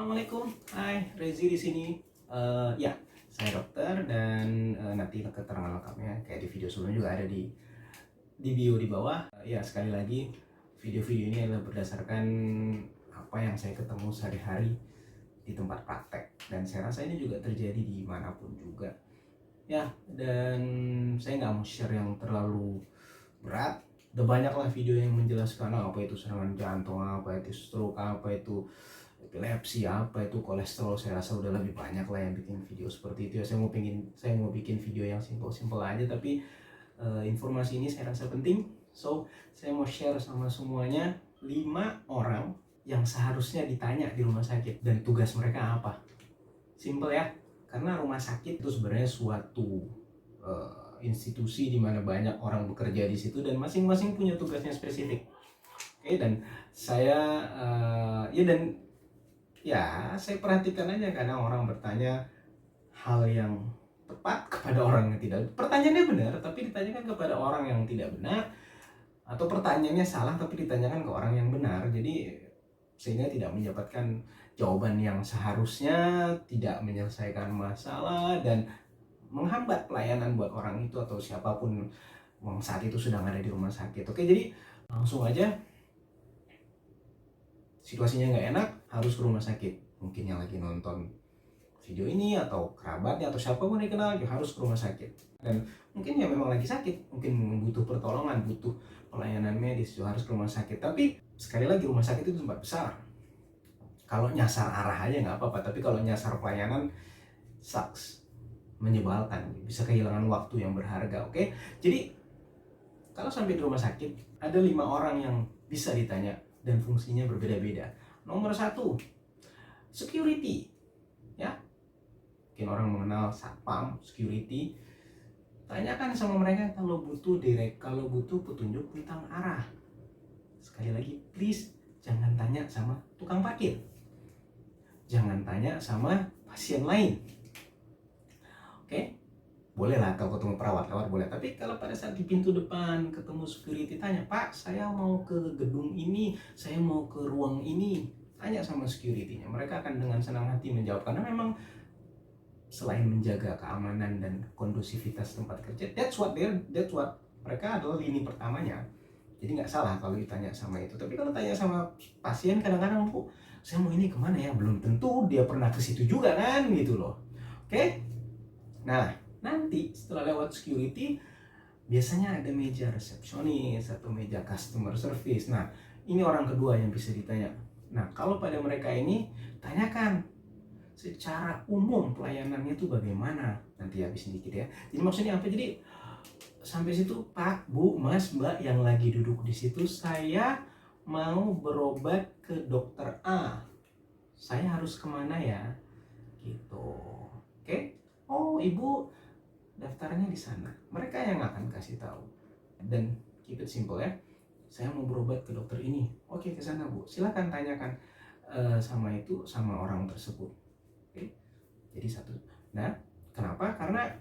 Assalamualaikum, hai Rezi di sini. Ya, saya dokter dan nanti keterangan lengkapnya kayak di video sebelumnya juga ada di bio di bawah. Ya, sekali lagi video-video ini adalah berdasarkan apa yang saya ketemu sehari-hari di tempat praktek dan saya rasa ini juga terjadi di manapun juga. Ya, dan saya nggak mau share yang terlalu berat. Udah banyak lah video yang menjelaskan apa itu serangan jantung, apa itu stroke, apa itu epilepsi, apa itu kolesterol. Saya rasa udah lebih banyak lah yang bikin video seperti itu ya. Saya mau bikin video yang simple aja, tapi informasi ini saya rasa penting. So saya mau share sama semuanya 5 orang yang seharusnya ditanya di rumah sakit dan tugas mereka apa. Simple ya, karena rumah sakit itu sebenarnya suatu institusi di mana banyak orang bekerja di situ dan masing-masing punya tugasnya spesifik. Oke, dan saya saya perhatikan aja kadang orang bertanya hal yang tepat kepada orang yang tidak. Pertanyaannya benar tapi ditanyakan kepada orang yang tidak benar, atau pertanyaannya salah tapi ditanyakan ke orang yang benar. Jadi sehingga tidak mendapatkan jawaban yang seharusnya, tidak menyelesaikan masalah dan menghambat pelayanan buat orang itu atau siapapun yang saat itu sedang ada di rumah sakit. Oke, jadi langsung aja. Situasinya nggak enak, harus ke rumah sakit. Mungkin yang lagi nonton video ini atau kerabatnya atau siapapun yang kenal harus ke rumah sakit. Dan mungkin ya memang lagi sakit, mungkin butuh pertolongan, butuh pelayanan medis, harus ke rumah sakit. Tapi sekali lagi rumah sakit itu tempat besar. Kalau nyasar arah aja nggak apa-apa, tapi kalau nyasar pelayanan sucks, menyebalkan, bisa kehilangan waktu yang berharga. Oke, jadi kalau sampai di rumah sakit ada 5 orang yang bisa ditanya dan fungsinya berbeda-beda. Nomor 1, security, ya. Mungkin orang mengenal satpam, security. Tanyakan sama mereka kalau butuh petunjuk tentang arah. Sekali lagi, please jangan tanya sama tukang parkir. Jangan tanya sama pasien lain. Oke? Boleh lah kalau ketemu perawat lewat boleh, tapi kalau pada saat di pintu depan ketemu security tanya, "Pak, saya mau ke gedung ini, saya mau ke ruang ini." Tanya sama security-nya. Mereka akan dengan senang hati menjawab karena memang selain menjaga keamanan dan kondusivitas tempat kerja, that's what mereka adalah lini pertamanya. Jadi nggak salah kalau ditanya sama itu. Tapi kalau tanya sama pasien kadang-kadang, "Bu, saya mau ini kemana ya?" Belum tentu dia pernah ke situ juga kan gitu loh. Oke? Nah, nanti setelah lewat security biasanya ada meja resepsionis atau meja customer service. Nah, ini orang kedua yang bisa ditanya. Nah, kalau pada mereka ini tanyakan secara umum pelayanannya itu bagaimana. Nanti habis dikit ya. Jadi maksudnya apa? Jadi sampai situ, "Pak, Bu, Mas, Mbak yang lagi duduk di situ, saya mau berobat ke dokter A. Saya harus kemana ya?" Gitu. Oke? "Oh, Ibu daftarnya di sana." Mereka yang akan kasih tahu. Dan keep it simple ya. "Saya mau berobat ke dokter ini." "Oke, ke sana, Bu. Silakan tanyakan sama orang tersebut." Oke. Jadi satu. Nah, kenapa? Karena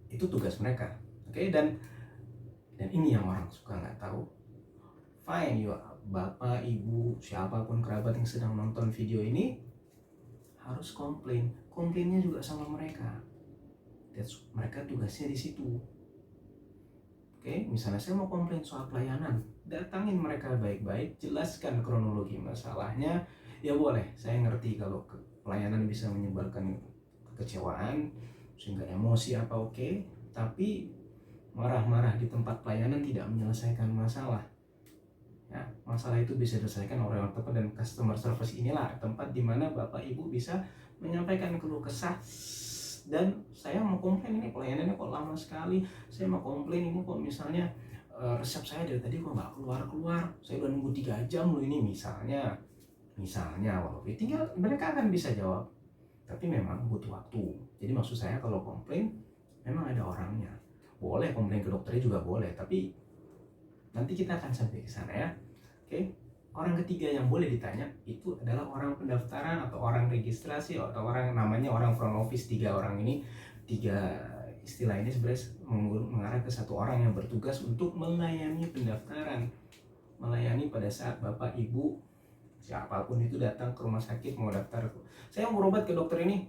itu tugas mereka. Oke, dan ini yang orang suka nggak tahu. Fine, bapak, ibu, siapapun kerabat yang sedang nonton video ini harus komplain. Komplainnya juga sama mereka. Mereka tugasnya di situ. Oke, misalnya saya mau komplain soal pelayanan, datangin mereka baik-baik, jelaskan kronologi masalahnya. Ya boleh, saya ngerti kalau pelayanan bisa menyebabkan kekecewaan sehingga emosi apa, oke. Tapi marah-marah di tempat pelayanan tidak menyelesaikan masalah. Ya, masalah itu bisa diselesaikan oleh orang tepat, dan customer service inilah tempat di mana Bapak Ibu bisa menyampaikan keluh kesah. Dan saya mau komplain ini pelayanannya kok lama sekali. Saya mau komplain ini kok misalnya resep saya dari tadi kok nggak keluar. Saya udah nunggu 3 jam loh ini misalnya walaupun tinggal mereka akan bisa jawab. Tapi memang butuh waktu. Jadi maksud saya kalau komplain memang ada orangnya. Boleh komplain ke dokternya juga boleh, tapi nanti kita akan sampai ke sana ya. Oke. Orang ketiga yang boleh ditanya itu adalah orang pendaftaran atau orang registrasi atau orang namanya orang front office. 3 orang ini, 3 istilah ini sebenarnya mengarah ke satu orang yang bertugas untuk melayani pendaftaran, melayani pada saat Bapak Ibu Siapapun itu datang ke rumah sakit mau daftar, saya mau berobat ke dokter ini,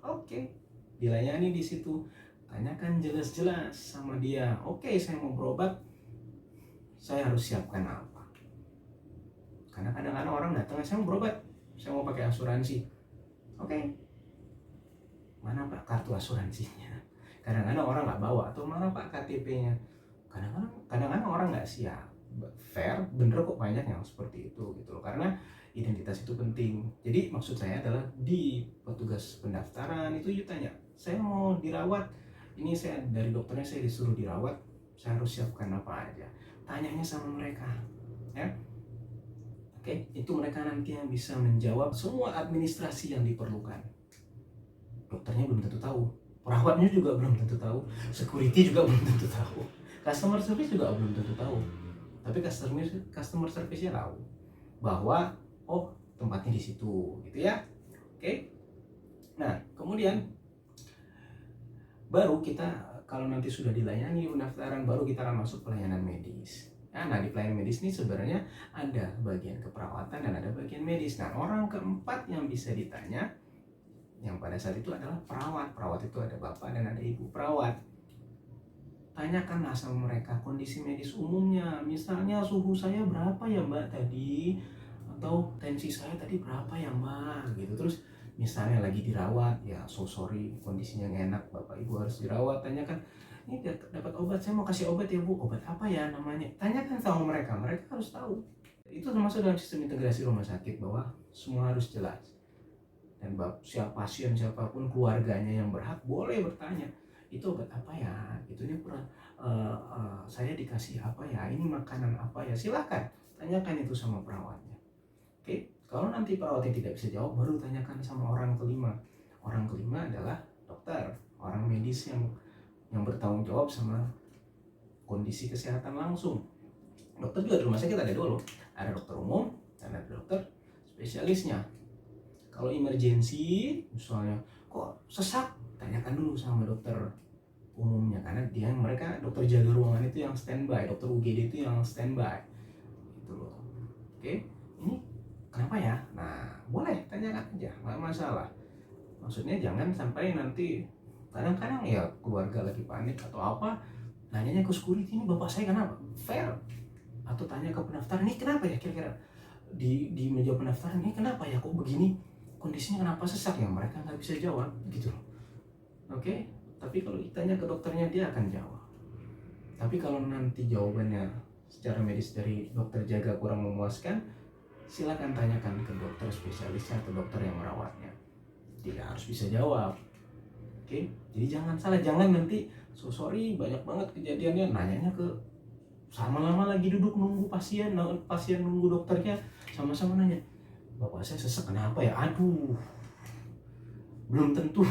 oke, dilayani di situ. Tanyakan jelas-jelas sama dia, oke saya mau berobat, saya harus siapkan apa. Karena kadang-kadang orang datang, saya mau berobat, saya mau pakai asuransi, oke, mana pak kartu asuransinya. Kadang-kadang orang nggak bawa, atau mana pak KTP-nya. Kadang-kadang orang nggak siap. Fair, bener kok, banyak yang seperti itu gitu loh. Karena identitas itu penting. Jadi maksud saya adalah di petugas pendaftaran itu tanya, saya mau dirawat, ini saya dari dokternya saya disuruh dirawat, saya harus siapkan apa aja. Tanyanya sama mereka, ya. Oke, itu mereka nanti yang bisa menjawab semua administrasi yang diperlukan. Dokternya belum tentu tahu, perawatnya juga belum tentu tahu, security juga belum tentu tahu, customer service juga belum tentu tahu. Tapi customer service-nya tahu bahwa oh tempatnya di situ gitu ya. Oke. Nah, kemudian baru kita kalau nanti sudah dilayani pendaftaran, baru kita akan masuk pelayanan medis. Nah, di pelayanan medis ini sebenarnya ada bagian keperawatan dan ada bagian medis. Nah, orang keempat yang bisa ditanya yang pada saat itu adalah perawat. Perawat itu ada bapak dan ada ibu perawat. Tanyakanlah sama mereka kondisi medis umumnya, misalnya suhu saya berapa ya mbak tadi, atau tensi saya tadi berapa ya mbak gitu. Terus misalnya lagi dirawat, ya so sorry kondisinya nggak enak, bapak ibu harus dirawat, tanyakan ini dapat obat, saya mau kasih obat ya bu, obat apa ya namanya, tanyakan sama mereka, mereka harus tahu. Itu termasuk dalam sistem integrasi rumah sakit bahwa semua harus jelas, dan pasien siapapun keluarganya yang berhak boleh bertanya, itu obat apa ya, itunya saya dikasih apa ya, ini makanan apa ya, silakan tanyakan itu sama perawatnya. Oke, kalau nanti perawatnya tidak bisa jawab, baru tanyakan sama orang kelima. Orang kelima adalah dokter, orang medis yang bertanggung jawab sama kondisi kesehatan langsung. Dokter juga di rumah sakit ada dua loh, ada dokter umum dan ada dokter spesialisnya. Kalau emergensi misalnya kok sesak, tanyakan dulu sama dokter umumnya, karena mereka dokter jaga ruangan itu yang standby, dokter UGD itu yang standby gitu loh. Oke, ini kenapa ya? Nah, boleh tanyakan aja, nggak masalah. Maksudnya jangan sampai nanti kadang-kadang ya keluarga lagi panik atau apa, nanyanya ke security, ini bapak saya kenapa? Fair. Atau tanya ke pendaftar, ini kenapa ya kira-kira di meja pendaftaran, ini kenapa ya kok begini, kondisinya kenapa sesak, ya mereka nggak bisa jawab gitu loh. Oke, tapi kalau ditanya ke dokternya dia akan jawab. Tapi kalau nanti jawabannya secara medis dari dokter jaga kurang memuaskan, silakan tanyakan ke dokter spesialisnya atau dokter yang merawatnya. Tidak harus bisa jawab. Oke, jadi jangan salah, jangan nanti so sorry banyak banget kejadiannya nanyanya ke sama lama lagi duduk nunggu pasien nunggu dokternya, sama-sama nanya, bapak saya sesek kenapa ya, aduh, belum tentu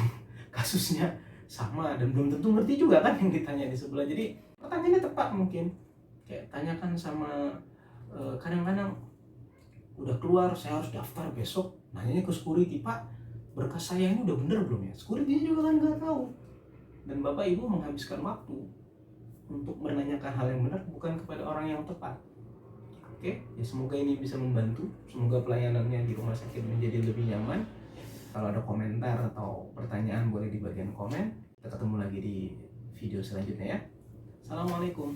kasusnya sama dan belum tentu ngerti juga kan yang ditanya di sebelah. Jadi pertanyaannya tepat mungkin, kayak tanyakan sama kadang-kadang udah keluar saya harus daftar besok, nanyanya ke security, pak berkas saya ini udah bener belum ya, security juga kan nggak tahu, dan bapak ibu menghabiskan waktu untuk menanyakan hal yang benar bukan kepada orang yang tepat. Oke, ya semoga ini bisa membantu, semoga pelayanannya di rumah sakit menjadi lebih nyaman. Kalau ada komentar atau pertanyaan boleh di bagian komen. Kita ketemu lagi di video selanjutnya ya. Assalamualaikum.